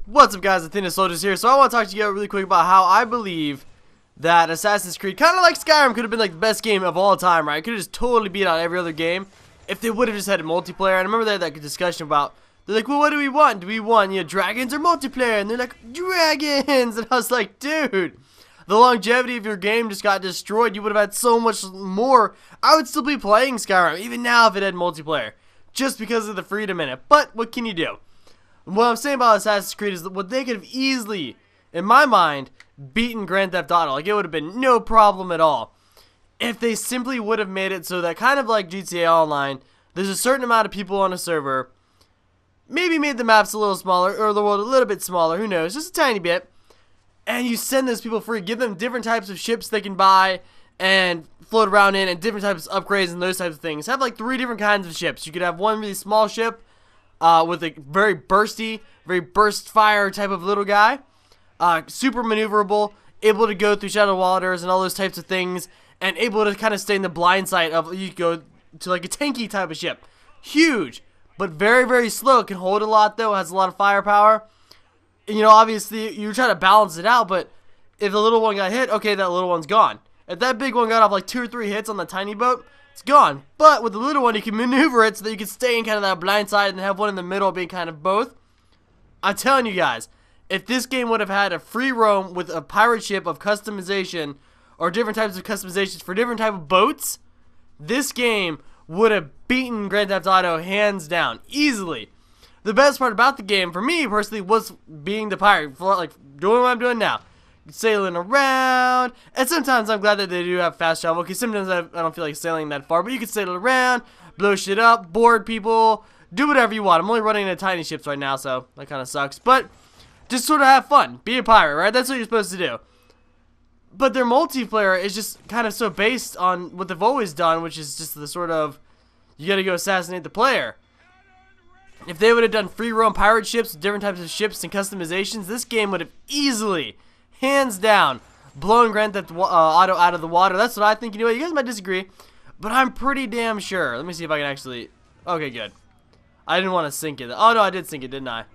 What's up, guys? Athena Soldiers here. So I want to talk to you really quick about how I believe that Assassin's Creed, kind of like Skyrim, could have been like the best game of all time, right? It could have just totally beat out every other game if they would have just had a multiplayer. And I remember they had that discussion about, they're like, well, what do we want? Do we want, dragons or multiplayer? And they're like, dragons! And I was like, dude, the longevity of your game just got destroyed. You would have had so much more. I would still be playing Skyrim, even now if it had multiplayer, just because of the freedom in it. But what can you do? What I'm saying about Assassin's Creed is that what they could have easily, in my mind, beaten Grand Theft Auto. Like, it would have been no problem at all if they simply would have made it so that, kind of like GTA Online, there's a certain amount of people on a server, maybe made the maps a little smaller, or the world a little bit smaller, who knows, just a tiny bit, and you send those people free, give them different types of ships they can buy and float around in, and different types of upgrades and those types of things. Have like 3 different kinds of ships. You could have one really small ship, with a very bursty, very burst fire type of little guy, super maneuverable, able to go through shadow waters and all those types of things, and able to kind of stay in the blind sight of, you go to like a tanky type of ship, huge, but very, very slow, can hold a lot though, has a lot of firepower. And, obviously you try to balance it out, but if the little one got hit, okay, that little one's gone. If that big one got off like 2 or 3 hits on the tiny boat, it's gone. But with the little one, you can maneuver it so that you can stay in kind of that blind side and have one in the middle being kind of both. I'm telling you guys, if this game would have had a free roam with a pirate ship of customization or different types of customizations for different type of boats, this game would have beaten Grand Theft Auto hands down, easily. The best part about the game, for me personally, was being the pirate, like doing what I'm doing now. Sailing around, and sometimes I'm glad that they do have fast travel, because sometimes I don't feel like sailing that far, but you can sail around, blow shit up, board people, do whatever you want. I'm only running into tiny ships right now, so that kind of sucks, but just sort of have fun, be a pirate, right? That's what you're supposed to do. But their multiplayer is just kind of so based on what they've always done, which is just the sort of, you gotta go assassinate the player. If they would have done free roam pirate ships, different types of ships and customizations, this game would have easily, hands down, blowing Grand Theft Auto out of the water. That's what I think. You know what? You guys might disagree, but I'm pretty damn sure. Let me see if I can actually. Okay, good. I didn't want to sink it. Oh no, I did sink it, didn't I?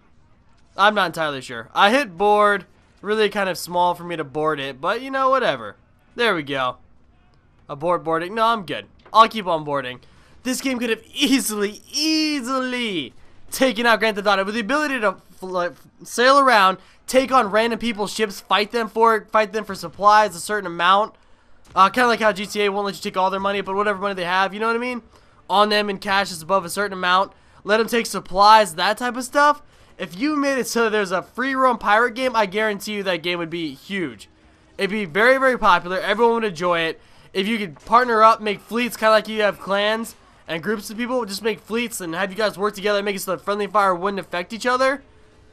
I'm not entirely sure. I hit board. Really kind of small for me to board it, but whatever. There we go. Abort boarding. No, I'm good. I'll keep on boarding. This game could have easily taken out Grand Theft Auto with the ability to sail around, take on random people's ships, fight them for supplies, a certain amount. Kind of like how GTA won't let you take all their money, but whatever money they have, you know what I mean? On them in cash is above a certain amount. Let them take supplies, that type of stuff. If you made it so there's a free roam pirate game, I guarantee you that game would be huge. It'd be very, very popular. Everyone would enjoy it. If you could partner up, make fleets, kind of like you have clans and groups of people, just make fleets and have you guys work together and make it so that friendly fire wouldn't affect each other.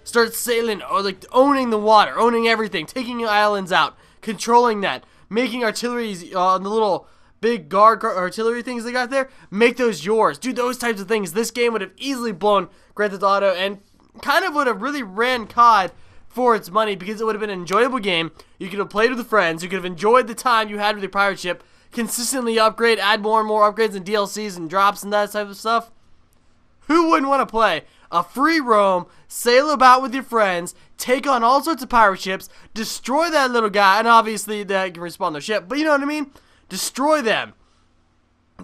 Start sailing, or like owning the water, owning everything, taking islands out, controlling that, making artilleries on the little big guard artillery things they got there, make those yours. Do those types of things. This game would have easily blown Grand Theft Auto and kind of would have really ran COD for its money, because it would have been an enjoyable game. You could have played with friends. You could have enjoyed the time you had with your pirate ship, consistently upgrade, add more and more upgrades and DLCs and drops and that type of stuff. Who wouldn't want to play a free roam, sail about with your friends, take on all sorts of pirate ships, destroy that little guy, and obviously they can respawn their ship, but you know what I mean? Destroy them.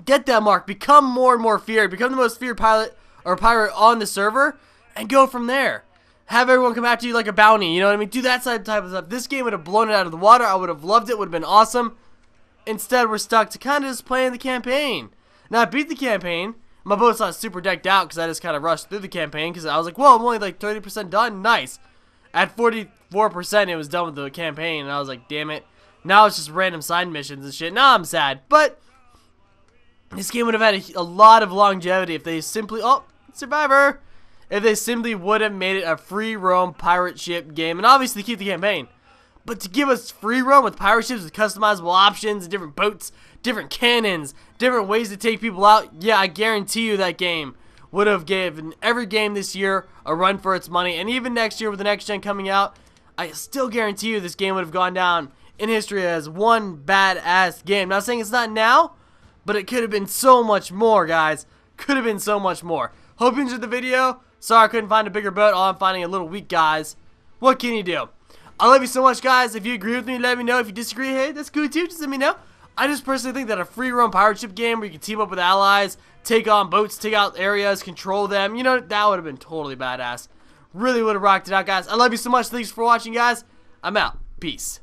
Get that mark, become more and more feared, become the most feared pilot or pirate on the server, and go from there. Have everyone come after you like a bounty, you know what I mean? Do that type of stuff. This game would have blown it out of the water. I would have loved it, would have been awesome. Instead, we're stuck to kind of just playing the campaign. Now, I beat the campaign. My boat's not super decked out because I just kind of rushed through the campaign because I was like, well, I'm only like 30% done. Nice. At 44%, it was done with the campaign, and I was like, damn it. Now it's just random side missions and shit. Now I'm sad. But this game would have had a lot of longevity if they simply... Oh, Survivor! If they simply would have made it a free roam pirate ship game. And obviously keep the campaign. But to give us free roam with pirate ships with customizable options and different boats, different cannons, different ways to take people out, yeah, I guarantee you that game would have given every game this year a run for its money. And even next year with the next gen coming out, I still guarantee you this game would have gone down in history as one badass game. Not saying it's not now, but it could have been so much more, guys. Could have been so much more. Hope you enjoyed the video. Sorry I couldn't find a bigger boat. All I'm finding a little weak, guys. what can you do? I love you so much, guys. If you agree with me, let me know. If you disagree, hey, that's cool too. Just let me know. I just personally think that a free roam pirate ship game where you can team up with allies, take on boats, take out areas, control them, you know, that would have been totally badass. Really would have rocked it out, guys. I love you so much. Thanks for watching, guys. I'm out. Peace.